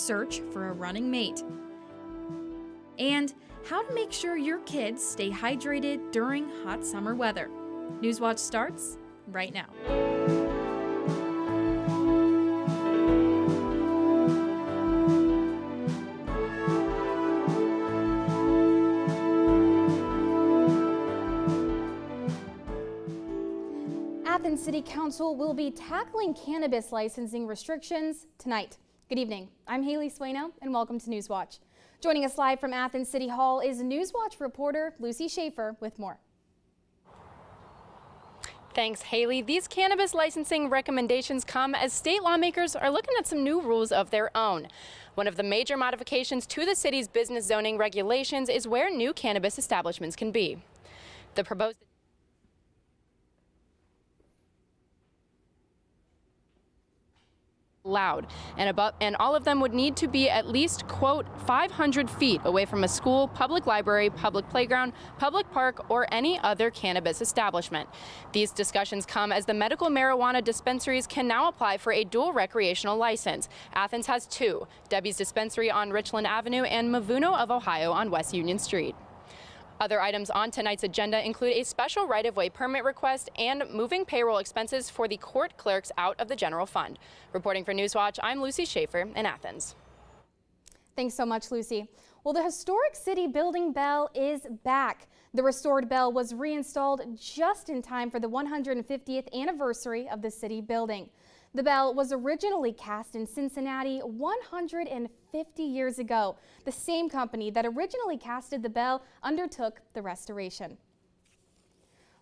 search for a running mate. And how to make sure your kids stay hydrated during hot summer weather. Newswatch starts right now. Athens City Council will be tackling cannabis licensing restrictions tonight. Good evening. I'm Haley Sueno, and welcome to Newswatch. Joining us live from Athens City Hall is Newswatch reporter Lucy Schaefer with more. Thanks, Haley. These cannabis licensing recommendations come as state lawmakers are looking at some new rules of their own. One of the major modifications to the city's business zoning regulations is where new cannabis establishments can be. The proposed loud, and all of them would need to be at least, quote, 500 feet away from a school, public library, public playground, public park, or any other cannabis establishment. These discussions come as the medical marijuana dispensaries can now apply for a dual recreational license. Athens has two, Debbie's Dispensary on Richland Avenue and Mavuno of Ohio on West Union Street. Other items on tonight's agenda include a special right-of-way permit request and moving payroll expenses for the court clerks out of the general fund. Reporting for Newswatch, I'm Lucy Schaefer in Athens. Thanks so much, Lucy. Well, the historic city building bell is back. The restored bell was reinstalled just in time for the 150th anniversary of the city building. The bell was originally cast in Cincinnati 150 years ago. The same company that originally casted the bell undertook the restoration.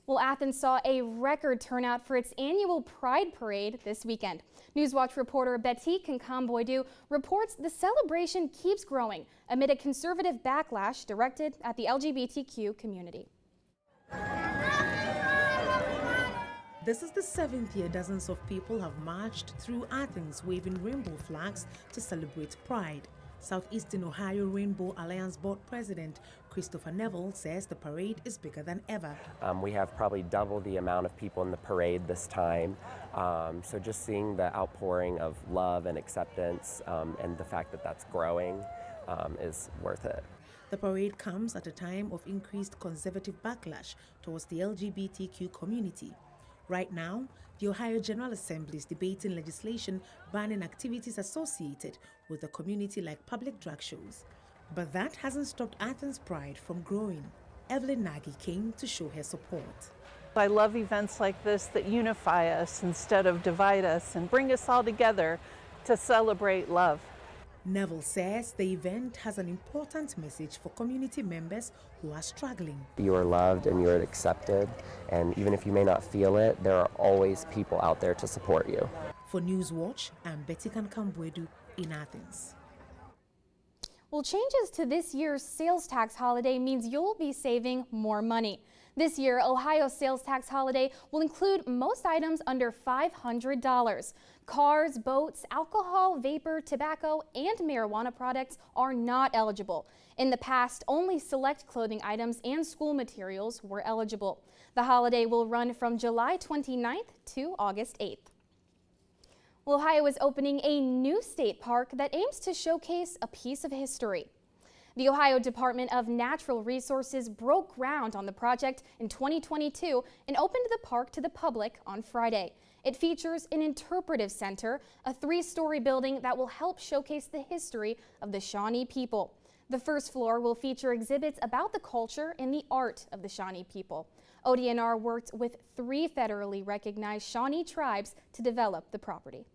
Well, Athens saw a record turnout for its annual Pride Parade this weekend. Newswatch reporter Betty Kankamboidu reports the celebration keeps growing amid a conservative backlash directed at the LGBTQ community. This is the 7th year dozens of people have marched through Athens waving rainbow flags to celebrate Pride. Southeastern Ohio Rainbow Alliance Board President Christopher Neville says the parade is bigger than ever. We have probably double the amount of people in the parade this time. So just seeing the outpouring of love and acceptance and the fact that that's growing is worth it. The parade comes at a time of increased conservative backlash towards the LGBTQ community. Right now, the Ohio General Assembly is debating legislation banning activities associated with the community like public drag shows. But that hasn't stopped Athens' pride from growing. Evelyn Nagy came to show her support. I love events like this that unify us instead of divide us and bring us all together to celebrate love. Neville says the event has an important message for community members who are struggling. You are loved and you are accepted, and even if you may not feel it, there are always people out there to support you. For Newswatch, I'm Betty Kankamboidu in Athens. Well, changes to this year's sales tax holiday means you'll be saving more money. This year, Ohio's sales tax holiday will include most items under $500. Cars, boats, alcohol, vapor, tobacco, and marijuana products are not eligible. In the past, only select clothing items and school materials were eligible. The holiday will run from July 29th to August 8th. Well, Ohio is opening a new state park that aims to showcase a piece of history. The Ohio Department of Natural Resources broke ground on the project in 2022 and opened the park to the public on Friday. It features an interpretive center, a 3-story building that will help showcase the history of the Shawnee people. The first floor will feature exhibits about the culture and the art of the Shawnee people. ODNR worked with 3 federally recognized Shawnee tribes to develop the property.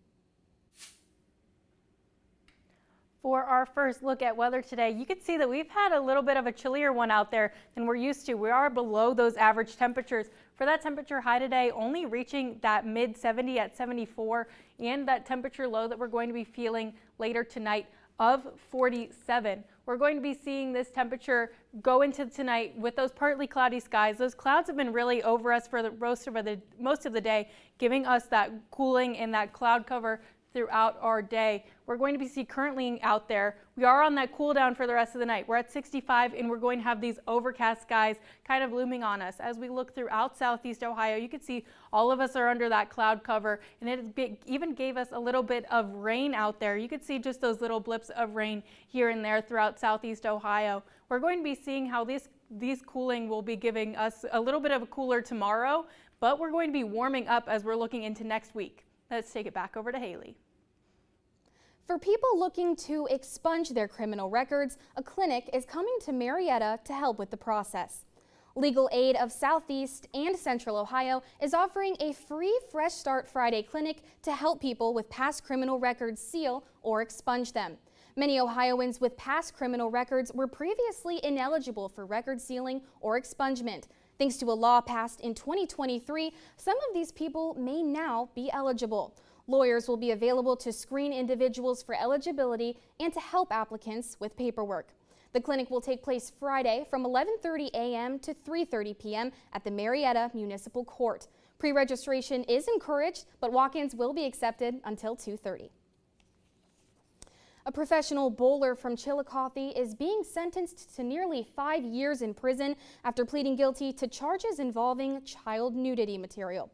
For our first look at weather today, you can see that we've had a little bit of a chillier one out there than we're used to. We are below those average temperatures. For that temperature high today, only reaching that mid 70 at 74, and that temperature low that we're going to be feeling later tonight of 47. We're going to be seeing this temperature go into tonight with those partly cloudy skies. Those clouds have been really over us for the most of the day, giving us that cooling and that cloud cover throughout our day. We're going to be currently out there. We are on that cool down for the rest of the night. We're at 65 and we're going to have these overcast skies kind of looming on us. As we look throughout southeast Ohio, you can see all of us are under that cloud cover, and it even gave us a little bit of rain out there. You could see just those little blips of rain here and there throughout southeast Ohio. We're going to be seeing how these cooling will be giving us a little bit of a cooler tomorrow, but we're going to be warming up as we're looking into next week. Let's take it back over to Haley. For people looking to expunge their criminal records, a clinic is coming to Marietta to help with the process. Legal Aid of Southeast and Central Ohio is offering a free Fresh Start Friday clinic to help people with past criminal records seal or expunge them. Many Ohioans with past criminal records were previously ineligible for record sealing or expungement. Thanks to a law passed in 2023, some of these people may now be eligible. Lawyers will be available to screen individuals for eligibility and to help applicants with paperwork. The clinic will take place Friday from 11:30 a.m. to 3:30 p.m. at the Marietta Municipal Court. Pre-registration is encouraged, but walk-ins will be accepted until 2:30. A professional bowler from Chillicothe is being sentenced to nearly 5 years in prison after pleading guilty to charges involving child nudity material.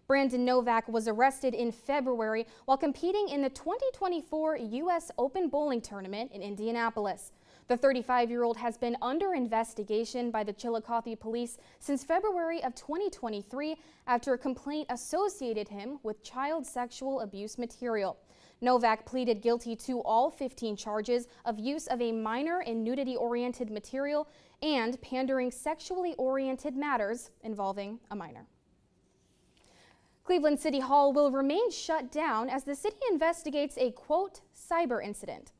Brandon Novak was arrested in February while competing in the 2024 U.S. Open Bowling Tournament in Indianapolis. The 35-year-old has been under investigation by the Chillicothe police since February of 2023 after a complaint associated him with child sexual abuse material. Novak pleaded guilty to all 15 charges of use of a minor in nudity-oriented material and pandering sexually oriented matters involving a minor. Cleveland City Hall will remain shut down as the city investigates a, quote, cyber incident.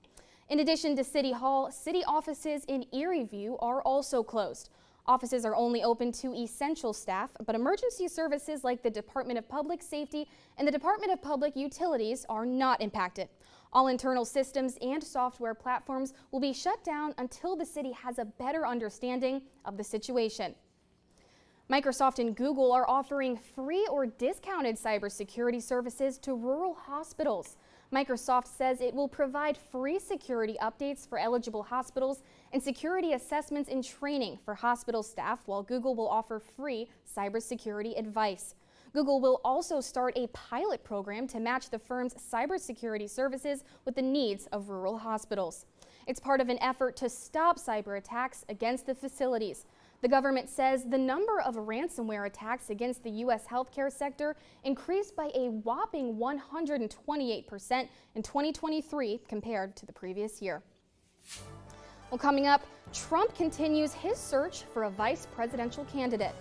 In addition to City Hall, city offices in Erie View are also closed. Offices are only open to essential staff, but emergency services like the Department of Public Safety and the Department of Public Utilities are not impacted. All internal systems and software platforms will be shut down until the city has a better understanding of the situation. Microsoft and Google are offering free or discounted cybersecurity services to rural hospitals. Microsoft says it will provide free security updates for eligible hospitals and security assessments and training for hospital staff, while Google will offer free cybersecurity advice. Google will also start a pilot program to match the firm's cybersecurity services with the needs of rural hospitals. It's part of an effort to stop cyber attacks against the facilities. The government says the number of ransomware attacks against the U.S. healthcare sector increased by a whopping 128% in 2023 compared to the previous year. Well, coming up, Trump continues his search for a vice presidential candidate,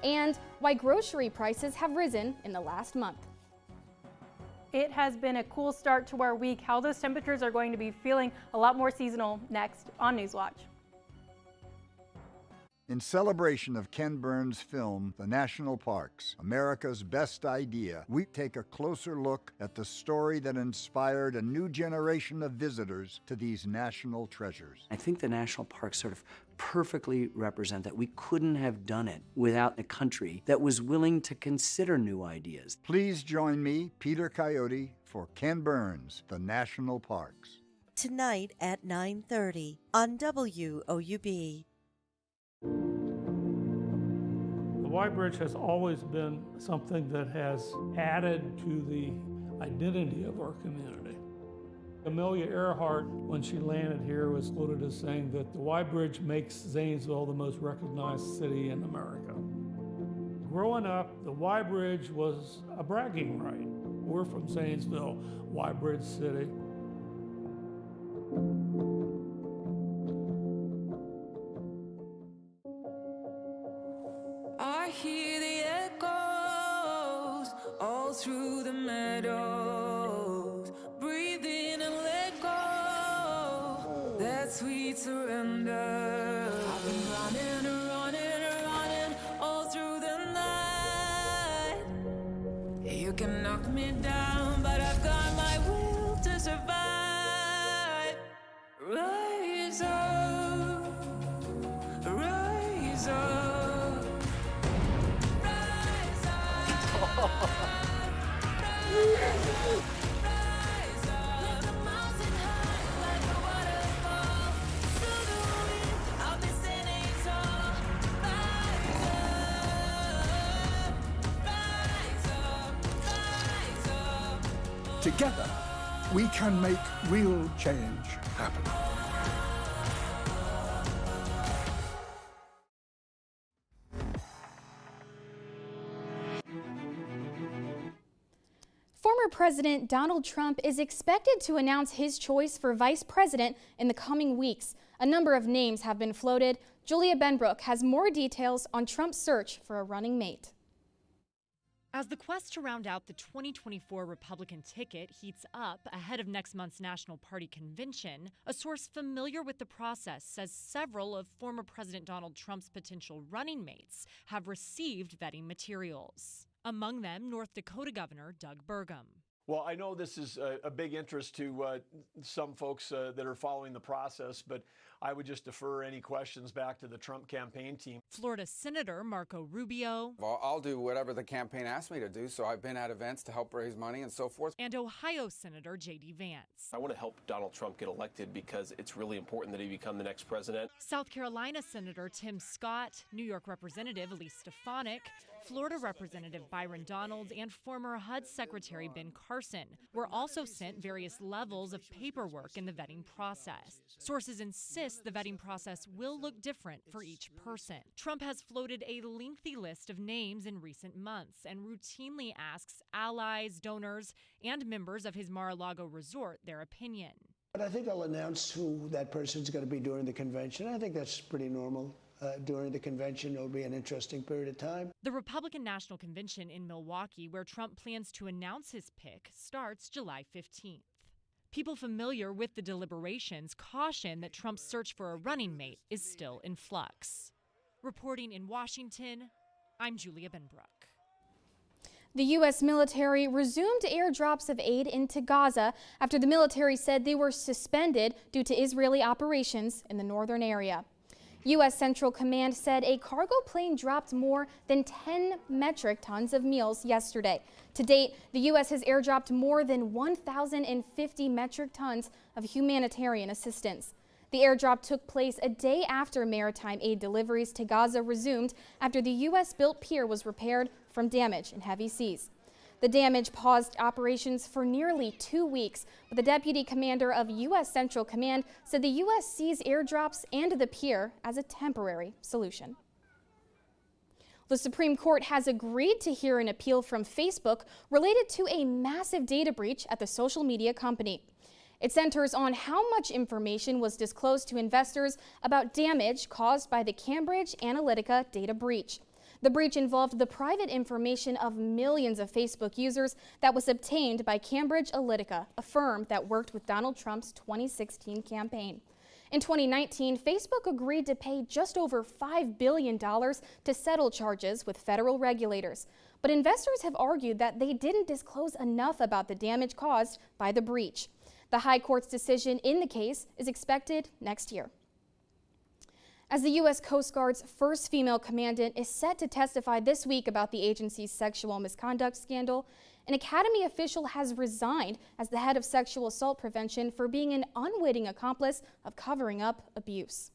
and why grocery prices have risen in the last month. It has been a cool start to our week. How those temperatures are going to be feeling a lot more seasonal next on Newswatch. In celebration of Ken Burns' film, The National Parks, America's Best Idea, we take a closer look at the story that inspired a new generation of visitors to these national treasures. I think the national parks sort of perfectly represent that. We couldn't have done it without a country that was willing to consider new ideas. Please join me, Peter Coyote, for Ken Burns, The National Parks. Tonight at 9:30 on WOUB. The Y Bridge has always been something that has added to the identity of our community. Amelia Earhart, when she landed here, was quoted as saying that the Y Bridge makes Zanesville the most recognized city in America. Growing up, the Y Bridge was a bragging right. We're from Zanesville, Y Bridge City. I hear the echoes all through the meadows. Breathe in and let go. That sweet surrender. I've been running, running, running all through the night. You can knock me down, but I've got my will to survive. Rise up, rise up. Together, we can make real change happen. Former President Donald Trump is expected to announce his choice for vice president in the coming weeks. A number of names have been floated. Julia Benbrook has more details on Trump's search for a running mate. As the quest to round out the 2024 Republican ticket heats up ahead of next month's National Party convention, a source familiar with the process says several of former President Donald Trump's potential running mates have received vetting materials. Among them, North Dakota Governor Doug Burgum. Well, I know this is a big interest to some folks that are following the process, but I would just defer any questions back to the Trump campaign team. Florida Senator Marco Rubio. Well, I'll do whatever the campaign asks me to do, so I've been at events to help raise money and so forth. And Ohio Senator J.D. Vance. I want to help Donald Trump get elected because it's really important that he become the next president. South Carolina Senator Tim Scott, New York Representative Elise Stefanik, Florida Representative Byron Donalds, and former HUD Secretary Ben Carson were also sent various levels of paperwork in the vetting process. Sources insist the vetting process will look different for each person. Trump has floated a lengthy list of names in recent months and routinely asks allies, donors, and members of his Mar-a-Lago resort their opinion. But I think they'll announce who that person's going to be during the convention. I think that's pretty normal. During the convention, it'll be an interesting period of time. The Republican National Convention in Milwaukee, where Trump plans to announce his pick, starts July 15th. People familiar with the deliberations caution that Trump's search for a running mate is still in flux. Reporting in Washington, I'm Julia Benbrook. The U.S. military resumed airdrops of aid into Gaza after the military said they were suspended due to Israeli operations in the northern area. U.S. Central Command said a cargo plane dropped more than 10 metric tons of meals yesterday. To date, the U.S. has airdropped more than 1,050 metric tons of humanitarian assistance. The airdrop took place a day after maritime aid deliveries to Gaza resumed after the U.S.-built pier was repaired from damage in heavy seas. The damage paused operations for nearly 2 weeks, but the deputy commander of U.S. Central Command said the U.S. sees airdrops and the pier as a temporary solution. The Supreme Court has agreed to hear an appeal from Facebook related to a massive data breach at the social media company. It centers on how much information was disclosed to investors about damage caused by the Cambridge Analytica data breach. The breach involved the private information of millions of Facebook users that was obtained by Cambridge Analytica, a firm that worked with Donald Trump's 2016 campaign. In 2019, Facebook agreed to pay just over $5 billion to settle charges with federal regulators. But investors have argued that they didn't disclose enough about the damage caused by the breach. The High Court's decision in the case is expected next year. As the U.S. Coast Guard's first female commandant is set to testify this week about the agency's sexual misconduct scandal, an Academy official has resigned as the head of sexual assault prevention for being an unwitting accomplice of covering up abuse.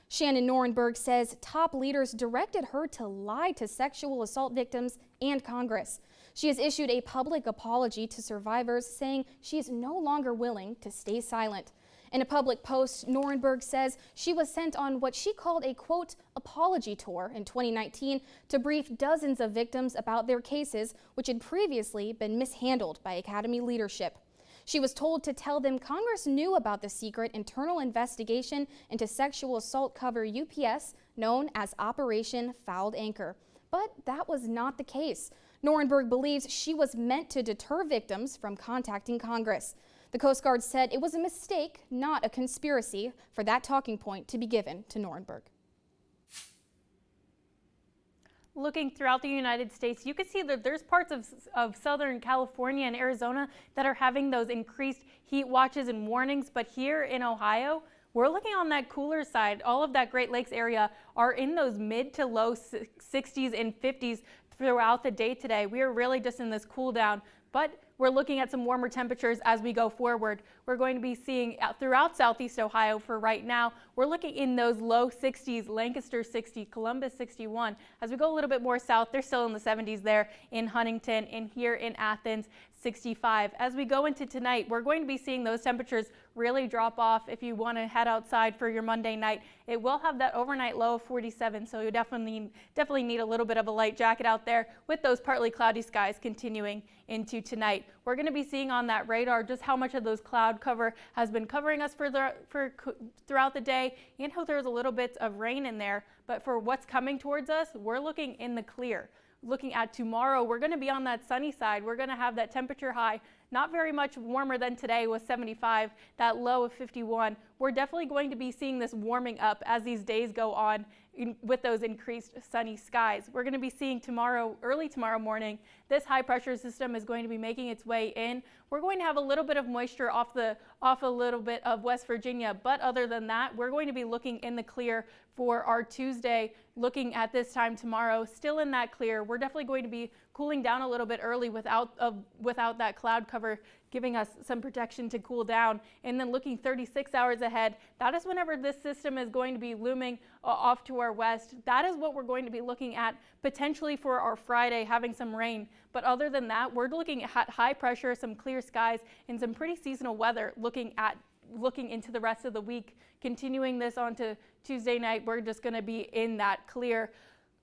Shannon Norenberg says top leaders directed her to lie to sexual assault victims and Congress. She has issued a public apology to survivors, saying she is no longer willing to stay silent. In a public post, Norenberg says she was sent on what she called a, quote, apology tour in 2019 to brief dozens of victims about their cases, which had previously been mishandled by Academy leadership. She was told to tell them Congress knew about the secret internal investigation into sexual assault cover UPS, known as Operation Fouled Anchor. But that was not the case. Norenberg believes she was meant to deter victims from contacting Congress. The Coast Guard said it was a mistake, not a conspiracy, for that talking point to be given to Norenberg. Looking throughout the United States, you can see that there's parts of Southern California and Arizona that are having those increased heat watches and warnings. But here in Ohio, we're looking on that cooler side. All of that Great Lakes area are in those mid to low 60s and 50s throughout the day today. We are really just in this cool down, but we're looking at some warmer temperatures as we go forward. We're we're going to be seeing throughout southeast Ohio for right now. We're looking in those low 60s, Lancaster 60, Columbus 61. As we go a little bit more south, they're still in the 70s there in Huntington, and here in Athens, 65. As we go into tonight, we're going to be seeing those temperatures really drop off. If you want to head outside for your Monday night, it will have that overnight low of 47, so you definitely need a little bit of a light jacket out there with those partly cloudy skies continuing into tonight. We're going to be seeing on that radar just how much of those cloud cover has been covering us throughout the day, and how there's a little bit of rain in there. But for what's coming towards us, we're looking in the clear. Looking at tomorrow, we're going to be on that sunny side. We're going to have that temperature high, not very much warmer than today with 75, that low of 51. We're definitely going to be seeing this warming up as these days go on with those increased sunny skies. We're going to be seeing tomorrow, early tomorrow morning, this high pressure system is going to be making its way in. We're going to have a little bit of moisture off a little bit of West Virginia, but other than that, we're going to be looking in the clear for our Tuesday. Looking at this time tomorrow, still in that clear. We're definitely going to be cooling down a little bit early without that cloud cover giving us some protection to cool down. And then looking 36 hours ahead, that is whenever this system is going to be looming off to our west. That is what we're going to be looking at potentially for our Friday, having some rain. But other than that, we're looking at high pressure, some clear skies, and some pretty seasonal weather looking into the rest of the week. Continuing this on to Tuesday night, we're just going to be in that clear.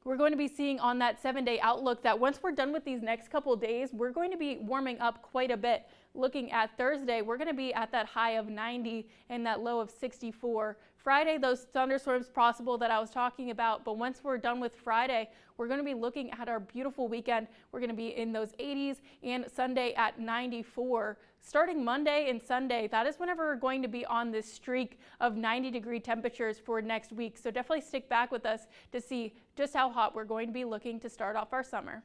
We're going to be seeing on that 7-day outlook that once we're done with these next couple of days, we're going to be warming up quite a bit. Looking at Thursday, we're going to be at that high of 90 and that low of 64. Friday, those thunderstorms possible that I was talking about, but once we're done with Friday, we're going to be looking at our beautiful weekend. We're going to be in those 80s, and Sunday at 94. Starting Monday and Sunday, that is whenever we're going to be on this streak of 90-degree temperatures for next week. So definitely stick back with us to see just how hot we're going to be looking to start off our summer.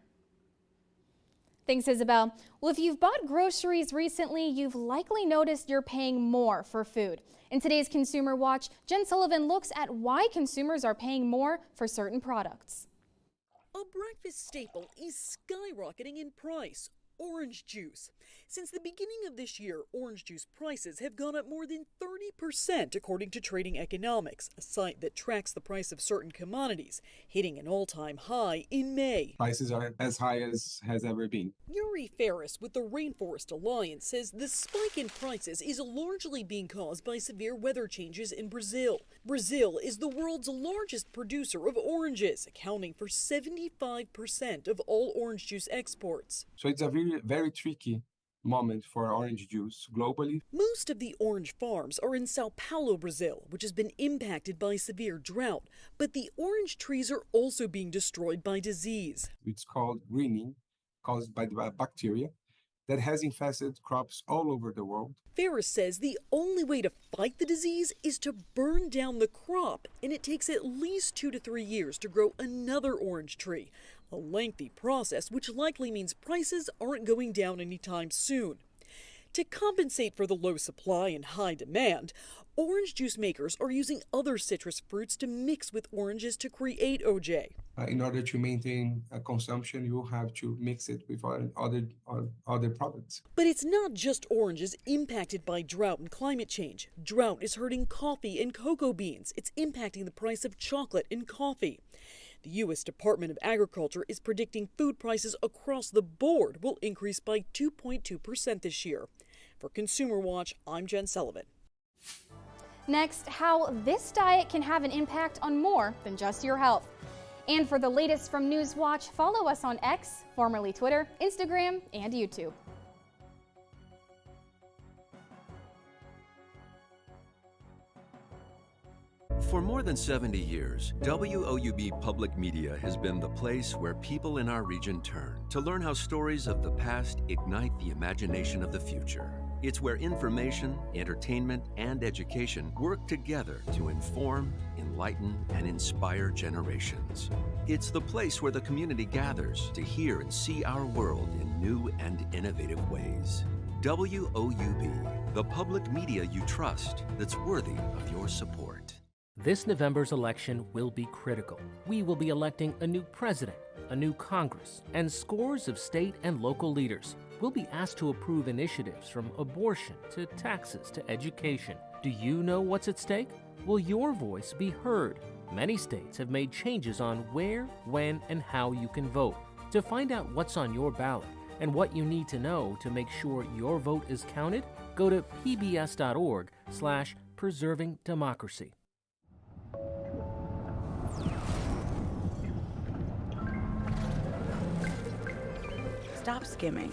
Thanks, Isabel. Well, if you've bought groceries recently, you've likely noticed you're paying more for food. In today's Consumer Watch, Jen Sullivan looks at why consumers are paying more for certain products. A breakfast staple is skyrocketing in price: orange juice. Since the beginning of this year, orange juice prices have gone up more than 30%, according to Trading Economics, a site that tracks the price of certain commodities, hitting an all-time high in May. Prices are as high as has ever been. Yuri Ferris with the Rainforest Alliance says the spike in prices is largely being caused by severe weather changes in Brazil. Brazil is the world's largest producer of oranges, accounting for 75% of all orange juice exports. So it's a very, very tricky moment for orange juice globally. Most of the orange farms are in Sao Paulo, Brazil, which has been impacted by severe drought. But the orange trees are also being destroyed by disease. It's called greening, caused by the bacteria that has infested crops all over the world. Ferris says the only way to fight the disease is to burn down the crop, and it takes at least 2 to 3 years to grow another orange tree. A lengthy process, which likely means prices aren't going down anytime soon. To compensate for the low supply and high demand, orange juice makers are using other citrus fruits to mix with oranges to create OJ. In order to maintain consumption, you have to mix it with other products. But it's not just oranges impacted by drought and climate change. Drought is hurting coffee and cocoa beans. It's impacting the price of chocolate and coffee. The U.S. Department of Agriculture is predicting food prices across the board will increase by 2.2% this year. For Consumer Watch, I'm Jen Sullivan. Next, how this diet can have an impact on more than just your health. And for the latest from Newswatch, follow us on X, formerly Twitter, Instagram, and YouTube. For more than 70 years, WOUB Public Media has been the place where people in our region turn to learn how stories of the past ignite the imagination of the future. It's where information, entertainment, and education work together to inform, enlighten, and inspire generations. It's the place where the community gathers to hear and see our world in new and innovative ways. WOUB, the public media you trust that's worthy of your support. This November's election will be critical. We will be electing a new president, a new Congress, and scores of state and local leaders. we'll be asked to approve initiatives from abortion to taxes to education. Do you know what's at stake? Will your voice be heard? Many states have made changes on where, when, and how you can vote. To find out what's on your ballot and what you need to know to make sure your vote is counted, go to pbs.org/preservingdemocracy. Stop skimming.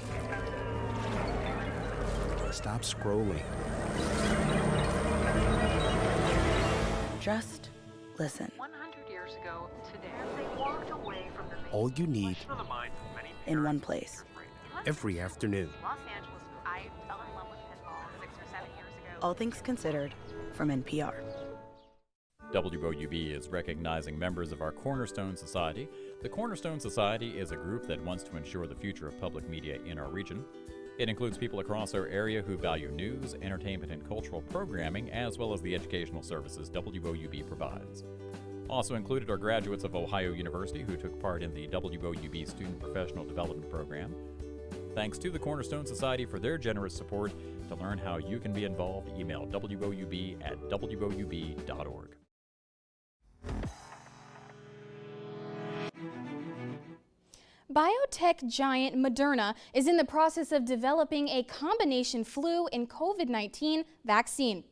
Stop scrolling. Just listen. 100 years ago today, they walked away from the main All you need in one place. every afternoon. Los Angeles. I fell in love with pinball 6 or 7 years ago. All things considered from NPR. WOUB is recognizing members of our Cornerstone Society. The Cornerstone Society is a group that wants to ensure the future of public media in our region. It includes people across our area who value news, entertainment, and cultural programming, as well as the educational services WOUB provides. Also included are graduates of Ohio University who took part in the WOUB Student Professional Development Program. Thanks to the Cornerstone Society for their generous support. To learn how you can be involved, email woub@woub.org. Biotech giant Moderna is in the process of developing a combination flu and COVID-19 vaccine.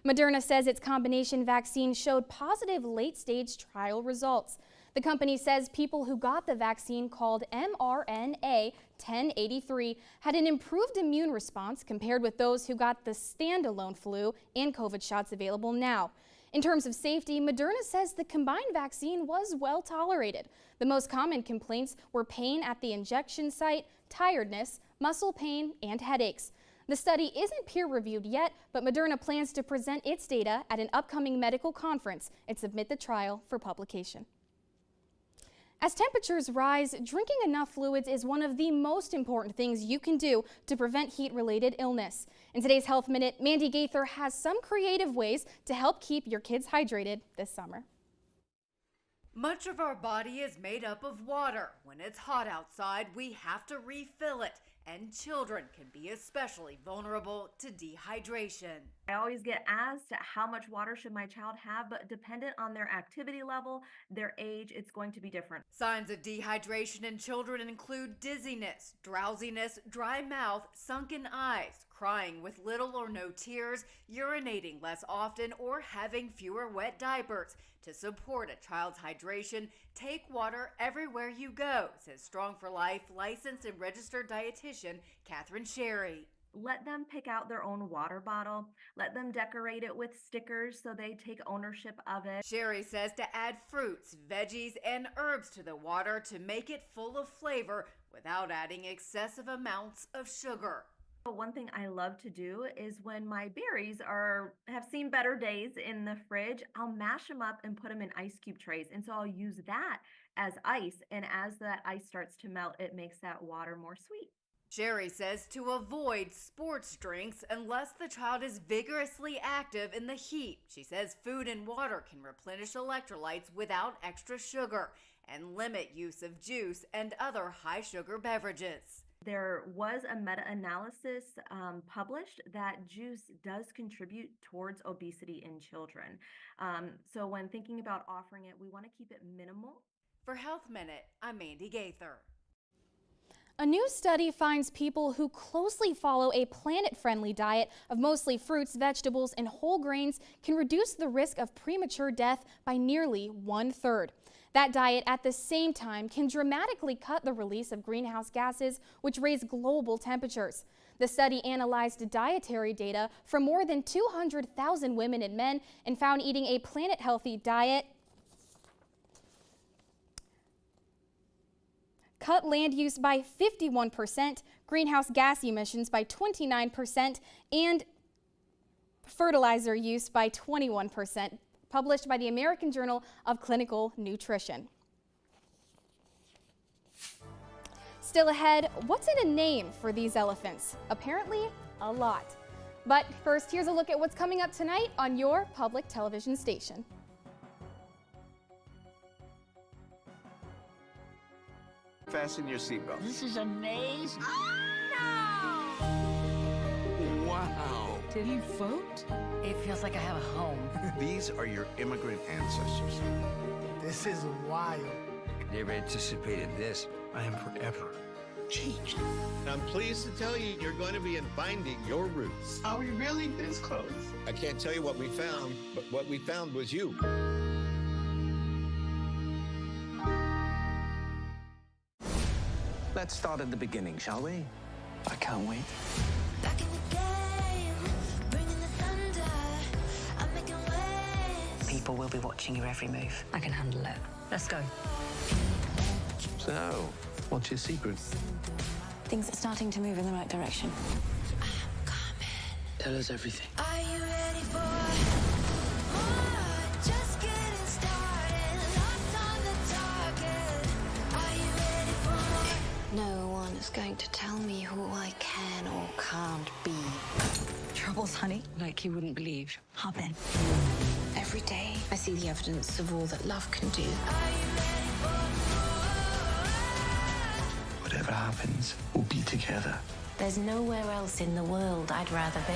Moderna says its combination vaccine showed positive late-stage trial results. The company says people who got the vaccine called mRNA 1083 had an improved immune response compared with those who got the standalone flu and COVID shots available now. In terms of safety, Moderna says the combined vaccine was well tolerated. The most common complaints were pain at the injection site, tiredness, muscle pain, and headaches. The study isn't peer-reviewed yet, but Moderna plans to present its data at an upcoming medical conference and submit the trial for publication. As temperatures rise, drinking enough fluids is one of the most important things you can do to prevent heat-related illness. In today's Health Minute, Mandy Gaither has some creative ways to help keep your kids hydrated this summer. Much of our body is made up of water. When it's hot outside, we have to refill it, and children can be especially vulnerable to dehydration. I always get asked how much water should my child have, but dependent on their activity level, their age, it's going to be different. Signs of dehydration in children include dizziness, drowsiness, dry mouth, sunken eyes, crying with little or no tears, urinating less often, or having fewer wet diapers. To support a child's hydration, take water everywhere you go, says Strong for Life licensed and registered dietitian Catherine Sherry. Let them pick out their own water bottle. Let them decorate it with stickers so they take ownership of it. Sherry says to add fruits, veggies, and herbs to the water to make it full of flavor without adding excessive amounts of sugar. One thing I love to do is when my berries have seen better days in the fridge, I'll mash them up and put them in ice cube trays. And so I'll use that as ice. And as that ice starts to melt, it makes that water more sweet. Sherry says to avoid sports drinks unless the child is vigorously active in the heat. She says food and water can replenish electrolytes without extra sugar and limit use of juice and other high sugar beverages. There was a meta-analysis published that juice does contribute towards obesity in children. So when thinking about offering it, we want to keep it minimal. For Health Minute, I'm Mandy Gaither. A new study finds people who closely follow a planet-friendly diet of mostly fruits, vegetables, and whole grains can reduce the risk of premature death by nearly 1/3. That diet at the same time can dramatically cut the release of greenhouse gases, which raise global temperatures. The study analyzed dietary data from more than 200,000 women and men and found eating a planet-healthy diet cut land use by 51%, greenhouse gas emissions by 29%, and fertilizer use by 21%, published by the American Journal of Clinical Nutrition. Still ahead, what's in a name for these elephants? Apparently, a lot. But first, here's a look at what's coming up tonight on your public television station. Fasten your seatbelt. This is amazing. Oh, no! elected. You vote? It feels like I have a home. These are your immigrant ancestors. This is wild. Never anticipated this. I am forever changed. I'm pleased to tell you you're going to be finding your roots. Are we really this close? I can't tell you what we found, but what we found was you. Let's start at the beginning, shall we? I can't wait. Back in the game, bringing the thunder, I'm making waves. People will be watching your every move. I can handle it. Let's go. So, what's your secret? Things are starting to move in the right direction. Tell us everything. Are you ready for more? Just getting started, locked on the target. Are you ready for more? No one is going to tell me who I can or can't be. Troubles, honey? Like you wouldn't believe. Hop in. Every day, I see the evidence of all that love can do. Whatever happens, we'll be together. There's nowhere else in the world I'd rather be.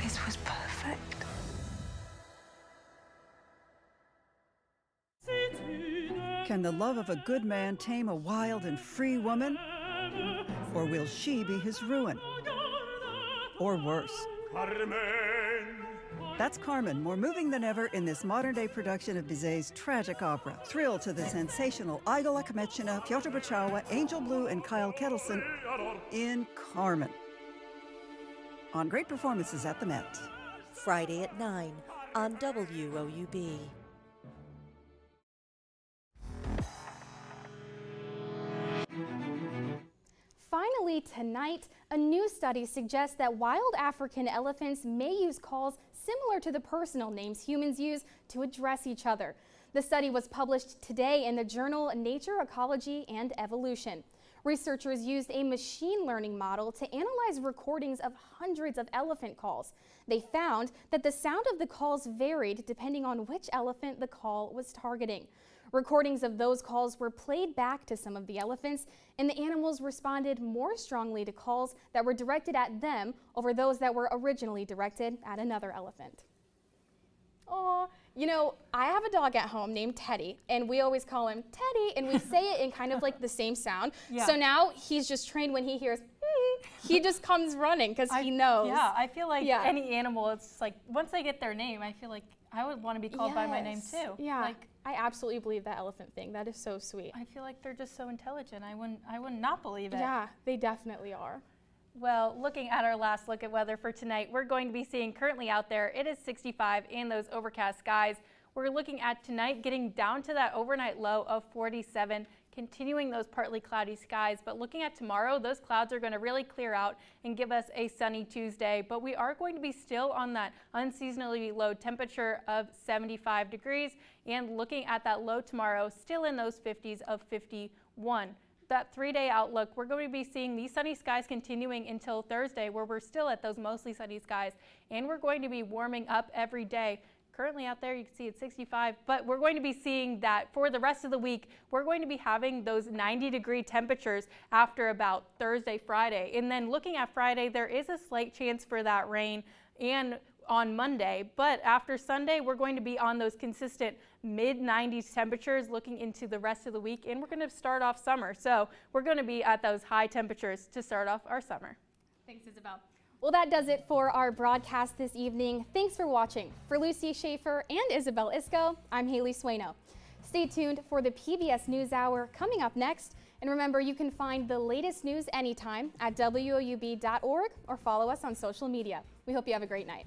This was perfect. Can the love of a good man tame a wild and free woman? Or will she be his ruin? Or worse? That's Carmen, more moving than ever in this modern-day production of Bizet's tragic opera. Thrill to the sensational Igor Akhmetsina, Pyotr Bachawa, Angel Blue, and Kyle Kettleson in Carmen. On great performances at the Met. Friday at 9 on WOUB. Finally, tonight, a new study suggests that wild African elephants may use calls similar to the personal names humans use to address each other. The study was published today in the journal Nature, Ecology, and Evolution. Researchers used a machine learning model to analyze recordings of hundreds of elephant calls. They found that the sound of the calls varied depending on which elephant the call was targeting. Recordings of those calls were played back to some of the elephants, and the animals responded more strongly to calls that were directed at them over those that were originally directed at another elephant. Aw, you know, I have a dog at home named Teddy, and we always call him Teddy, and we say it in kind of like the same sound. Yeah. So now he's just trained when he hears, he just comes running because he knows. Yeah, I feel like any animal, it's like, once they get their name, I feel like I would want to be called by my name too. Yeah, Like, I absolutely believe that elephant thing. That is so sweet. I feel like they're just so intelligent. I would not believe it. Yeah, they definitely are. Well, looking at our last look at weather for tonight, we're going to be seeing currently out there, it is 65 and those overcast skies. We're looking at tonight getting down to that overnight low of 47, continuing those partly cloudy skies. But looking at tomorrow, those clouds are going to really clear out and give us a sunny Tuesday. But we are going to be still on that unseasonably low temperature of 75 degrees. And looking at that low tomorrow, still in those 50s of 51. That 3-day outlook, we're going to be seeing these sunny skies continuing until Thursday, where we're still at those mostly sunny skies. And we're going to be warming up every day. Currently out there, you can see it's 65, but we're going to be seeing that for the rest of the week, we're going to be having those 90-degree temperatures after about Thursday, Friday. And then looking at Friday, there is a slight chance for that rain and on Monday, but after Sunday, we're going to be on those consistent mid-90s temperatures looking into the rest of the week, and we're going to start off summer. So we're going to be at those high temperatures to start off our summer. Thanks, Isabel. Well, that does it for our broadcast this evening. Thanks for watching. For Lucy Schaefer and Isabel Isco, I'm Haley Sueno. Stay tuned for the PBS NewsHour coming up next. And remember, you can find the latest news anytime at WOUB.org or follow us on social media. We hope you have a great night.